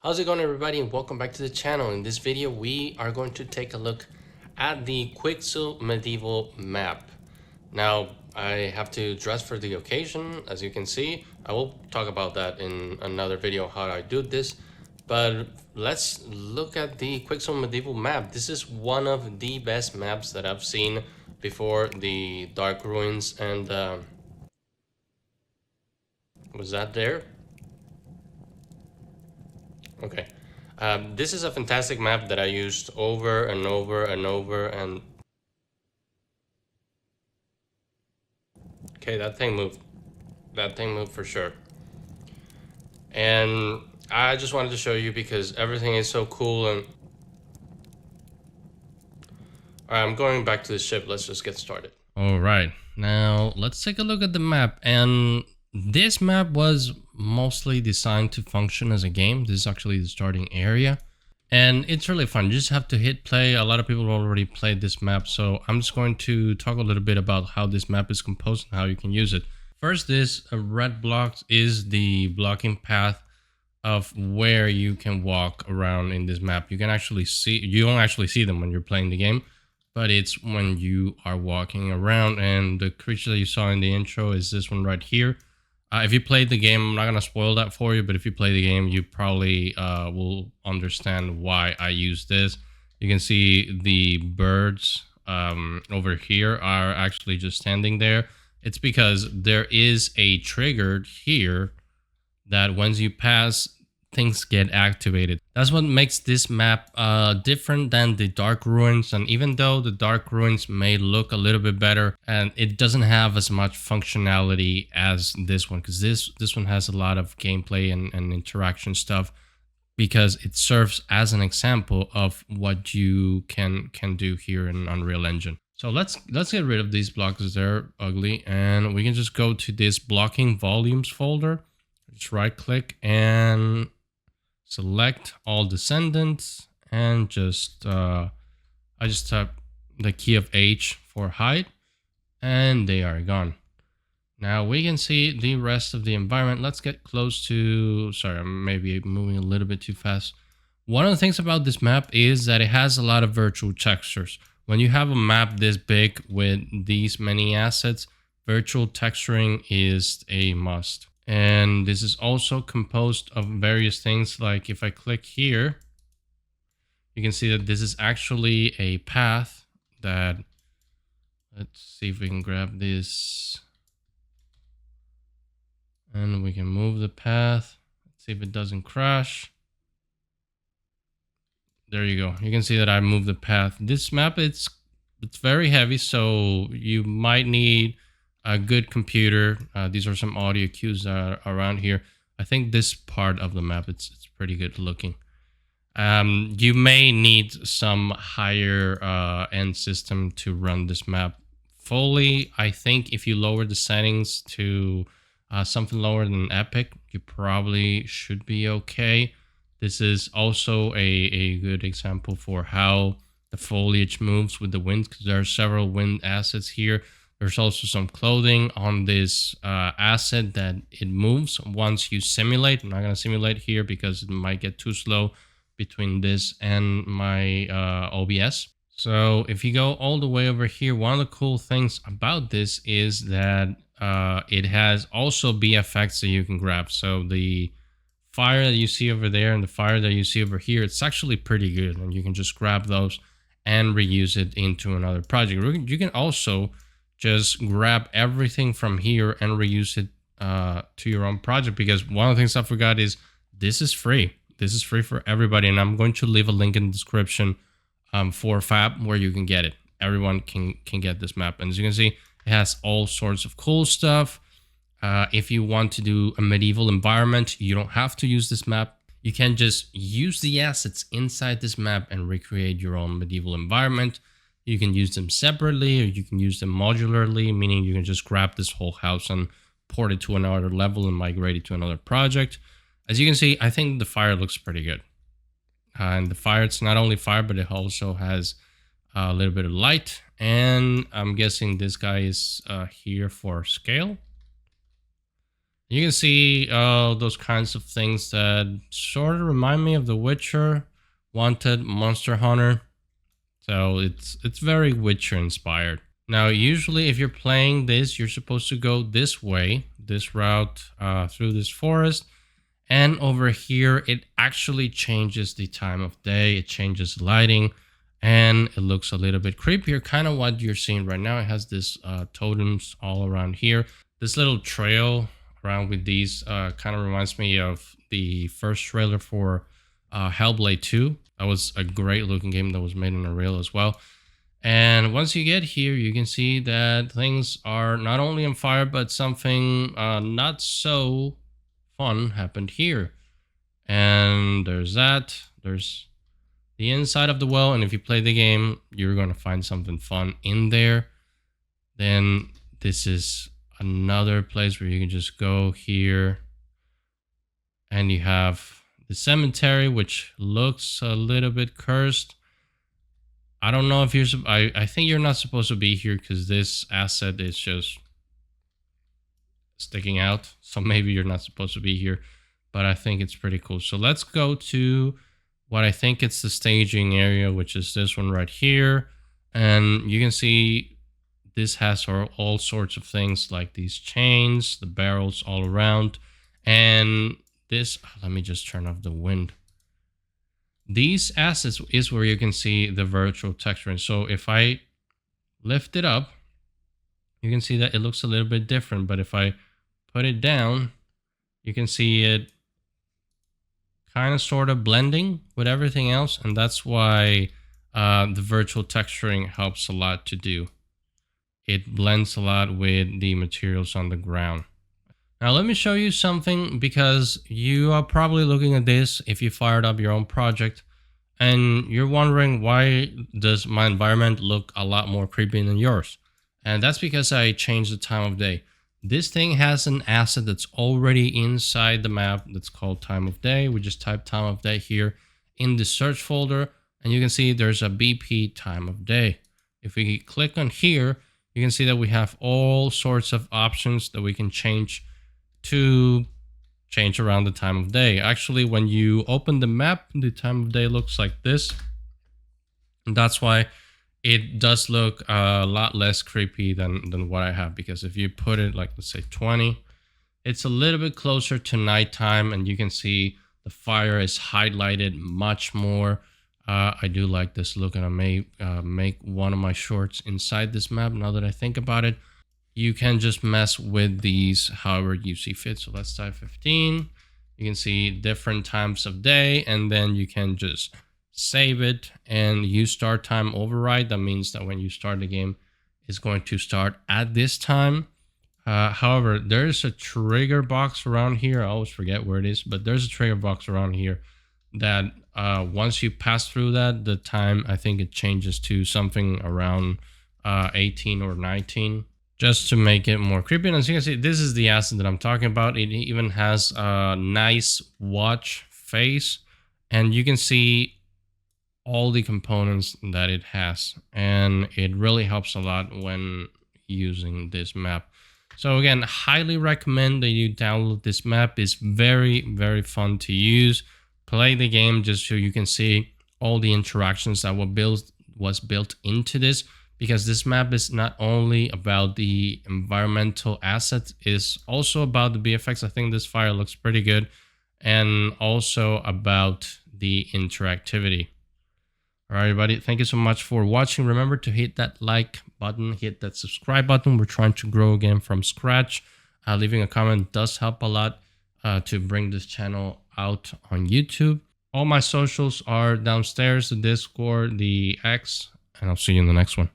How's it going, everybody, and welcome back to the channel. In this video we are going to take a look at the Quixel medieval map. Now I have to dress for the occasion, as you can see. I will talk about that in another video, how I do this, but let's look at the Quixel medieval map. This is one of the best maps that I've seen before the Dark Ruins. And was that there? Okay. This is a fantastic map that I used over and over and over and... Okay, that thing moved. That thing moved for sure. And I just wanted to show you because everything is so cool. And alright, I'm going back to the ship. Let's just get started. Alright, now let's take a look at the map. And this map was mostly designed to function as a game. This is actually the starting area. And it's really fun. You just have to hit play. A lot of people already played this map, so I'm just going to talk a little bit about how this map is composed and how you can use it. First is a red block is the blocking path of where you can walk around in this map. You can actually see, you don't actually see them when you're playing the game, but it's when you are walking around. And the creature that you saw in the intro is this one right here. If you played the game, I'm not going to spoil that for you, but if you play the game, you probably will understand why I use this. You can see the birds over here are actually just standing there. It's because there is a trigger here that once you pass, things get activated. That's what makes this map different than the Dark Ruins. And even though the Dark Ruins may look a little bit better, and it doesn't have as much functionality as this one, because this one has a lot of gameplay and interaction stuff, because it serves as an example of what you can do here in Unreal Engine. So let's get rid of these blocks. They're ugly, and we can just go to this blocking volumes folder. Just right click and select all descendants, and just I just tap the key of H for hide, and they are gone. Now we can see the rest of the environment. Let's get close to, sorry, I'm maybe moving a little bit too fast. One of the things about this map is that it has a lot of virtual textures. When you have a map this big with these many assets, virtual texturing is a must. And this is also composed of various things. Like if I click here, you can see that this is actually a path that, let's see if we can grab this and we can move the path. Let's see if it doesn't crash. There you go. You can see that I moved the path. This map, it's very heavy, so you might need a good computer. These are some audio cues that are around here. I think this part of the map, it's pretty good looking. You may need some higher end system to run this map fully. I think if you lower the settings to something lower than Epic, you probably should be okay. This is also a good example for how the foliage moves with the wind, because there are several wind assets here. There's also some clothing on this asset that it moves once you simulate. I'm not going to simulate here because it might get too slow between this and my OBS. So if you go all the way over here, one of the cool things about this is that it has also VFX that you can grab. So the fire that you see over there and the fire that you see over here, it's actually pretty good. And you can just grab those and reuse it into another project. You can also just grab everything from here and reuse it to your own project, because one of the things I forgot is this is free. This is free for everybody, and I'm going to leave a link in the description for Fab where you can get it. Everyone can get this map, and as you can see, it has all sorts of cool stuff. If you want to do a medieval environment, you don't have to use this map. You can just use the assets inside this map and recreate your own medieval environment. You can use them separately, or you can use them modularly, meaning you can just grab this whole house and port it to another level and migrate it to another project. As you can see, I think the fire looks pretty good. And the fire, it's not only fire, but it also has a little bit of light. And I'm guessing this guy is here for scale. You can see those kinds of things that sort of remind me of The Witcher, Wanted, Monster Hunter. So it's very Witcher inspired. Now, usually if you're playing this, you're supposed to go this way, this route through this forest. And over here, it actually changes the time of day. It changes lighting and it looks a little bit creepier. Kind of what you're seeing right now. It has this totems all around here. This little trail around with these kind of reminds me of the first trailer for Hellblade 2. That was a great looking game that was made in Unreal as well. And once you get here, you can see that things are not only on fire, but something not so fun happened here. And there's that. There's the inside of the well. And if you play the game, you're going to find something fun in there. Then this is another place where you can just go here. And you have the cemetery, which looks a little bit cursed. I don't know if you're... I think you're not supposed to be here because this asset is just sticking out. So maybe you're not supposed to be here. But I think it's pretty cool. So let's go to what I think it's the staging area, which is this one right here. And you can see this has all sorts of things like these chains, the barrels all around. And this... let me just turn off the wind. These assets is where you can see the virtual texturing. So if I lift it up, you can see that it looks a little bit different. But if I put it down, you can see it kind of sort of blending with everything else. And that's why the virtual texturing helps a lot to do. It blends a lot with the materials on the ground. Now let me show you something, because you are probably looking at this if you fired up your own project and you're wondering, why does my environment look a lot more creepy than yours? And that's because I changed the time of day. This thing has an asset that's already inside the map that's called time of day. We just type time of day here in the search folder, and you can see there's a BP time of day. If we click on here, you can see that we have all sorts of options that we can change to change around the time of day. Actually, when you open the map, the time of day looks like this. And that's why it does look a lot less creepy than what I have, because if you put it like, let's say 20, it's a little bit closer to nighttime, and you can see the fire is highlighted much more. I do like this look, and I may make one of my shorts inside this map now that I think about it. You can just mess with these however you see fit. So let's type 15. You can see different times of day, and then you can just save it and use start time override. That means that when you start the game, it's going to start at this time. However, there's a trigger box around here. I always forget where it is, but there's a trigger box around here that once you pass through that, the time, I think it changes to something around 18 or 19. Just to make it more creepy. And as you can see, this is the asset that I'm talking about. It even has a nice watch face, and you can see all the components that it has, and it really helps a lot when using this map. So again, highly recommend that you download this map. It's very, very fun to use. Play the game just so you can see all the interactions that was built into this. Because this map is not only about the environmental assets, it's also about the VFX. I think this fire looks pretty good. And also about the interactivity. All right, everybody. Thank you so much for watching. Remember to hit that like button, hit that subscribe button. We're trying to grow again from scratch. Leaving a comment does help a lot to bring this channel out on YouTube. All my socials are downstairs, the Discord, the X, and I'll see you in the next one.